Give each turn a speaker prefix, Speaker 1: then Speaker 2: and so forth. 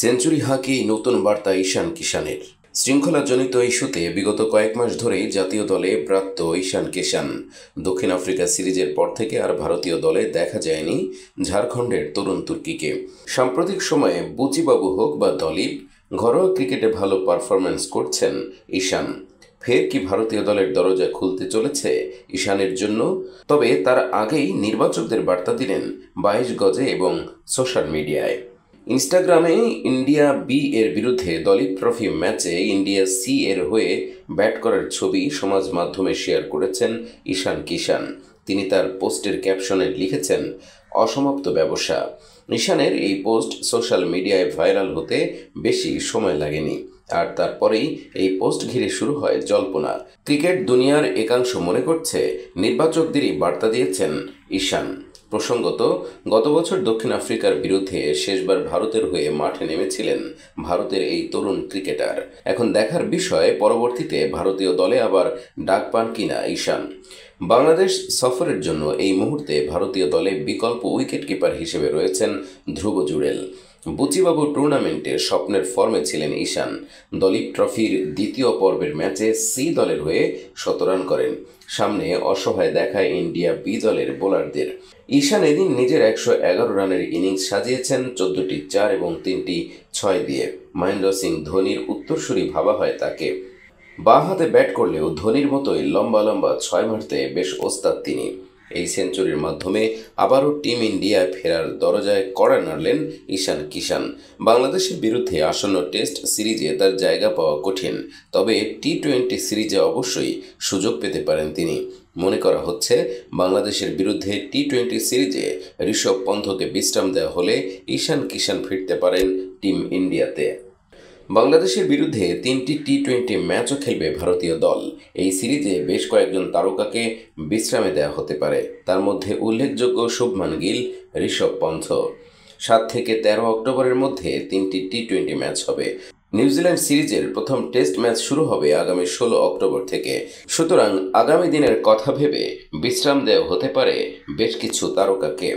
Speaker 1: Century হাঁকি নতুন বার্তা ঈশান কিষানের। শৃঙ্খলাজনিত ইস্যুতে বিগত কয়েক মাস ধরেই জাতীয় দলে প্রাপ্ত ঈশান কিষান দক্ষিণ আফ্রিকা সিরিজের পর থেকে আর ভারতীয় দলে দেখা যায়নি ঝাড়খণ্ডের তরুণ তুর্কিকে। সাম্প্রতিক সময়ে বুচিবাবু হোক বা দলীপ, ঘরোয়া ক্রিকেটে ভালো পারফরম্যান্স করছেন ঈশান। ফের কি ভারতীয় দলের দরজা খুলতে চলেছে ঈশানের জন্য? তবে তার আগেই নির্বাচকদের বার্তা দিলেন 22 গজে এবং সোশ্যাল মিডিয়ায়। ইনস্টাগ্রামে ইন্ডিয়া বি এর বিরুদ্ধে দলীপ ট্রফি ম্যাচে ইন্ডিয়া সি এর হয়ে ব্যাট করার ছবি সমাজ মাধ্যমে শেয়ার করেছেন ঈশান কিষান। তিনি তার পোস্টের ক্যাপশনে লিখেছেন, অসমাপ্ত ব্যবসা। ঈশানের এই পোস্ট সোশ্যাল মিডিয়ায় ভাইরাল হতে বেশি সময় লাগেনি, আর তারপরেই এই পোস্ট ঘিরে শুরু হয় জল্পনা। ক্রিকেট দুনিয়ার একাংশ মনে করছে নির্বাচকদেরই বার্তা দিয়েছেন ঈশান। প্রসঙ্গত, গত বছর দক্ষিণ আফ্রিকার বিরুদ্ধে শেষবার ভারতের হয়ে মাঠে নেমেছিলেন ভারতের এই তরুণ ক্রিকেটার। এখন দেখার বিষয় পরবর্তীতে ভারতীয় দলে আবার ডাক পান কিনা ঈশান। বাংলাদেশ সফরের জন্য এই মুহূর্তে ভারতীয় দলে বিকল্প উইকেটকিপার হিসেবে রয়েছেন ধ্রুব জুড়েল। বুচিবাবু টুর্নামেন্টে স্বপ্নের ফর্মে ছিলেন ঈশান। দলীপ ট্রফির দ্বিতীয় পর্বের ম্যাচে সি দলের হয়ে ১৭ রান করেন। সামনে অসহায় দেখায় ইন্ডিয়া বি দলের বোলারদের। ঈশান এদিন নিজের ১১১ রানের ইনিংস সাজিয়েছেন ১৪টি ৪ এবং ৩টি ৬ দিয়ে। মহেন্দ্র সিং ধোনির উত্তরসূরি ভাবা হয় তাকে। বাঁ হাতে ব্যাট করলেও ধোনির মতোই লম্বা লম্বা ৬ মারতে বেশ ওস্তাদ তিনি। এই সেঞ্চুরির মাধ্যমে আবারও টিম ইন্ডিয়ায় ফেরার দরজায় কড়া নাড়লেন ঈশান কিষান। বাংলাদেশের বিরুদ্ধে আসন্ন টেস্ট সিরিজে তার জায়গা পাওয়া কঠিন, তবে টি-20 সিরিজে অবশ্যই সুযোগ পেতে পারেন তিনি। মনে করা হচ্ছে বাংলাদেশের বিরুদ্ধে টি-20 সিরিজে ঋষভ পন্থকে বিশ্রাম দেওয়া হলে ঈশান কিষান ফিরতে পারেন টিম ইন্ডিয়াতে। বাংলাদেশের বিরুদ্ধে 3টি টি-20 ম্যাচও খেলবে ভারতীয় দল। এই সিরিজে বেশ কয়েকজন তারকাকে বিশ্রামে দেওয়া হতে পারে, তার মধ্যে উল্লেখযোগ্য শুভমান গিল, ঋষভ পন্থ। 7 থেকে 13 অক্টোবরের মধ্যে 3টি টি-20 ম্যাচ হবে। নিউজিল্যান্ড সিরিজের প্রথম টেস্ট ম্যাচ শুরু হবে আগামী 16 অক্টোবর থেকে। সুতরাং আগামী দিনের কথা ভেবে বিশ্রাম দেওয়া হতে পারে বেশ কিছু তারকাকে।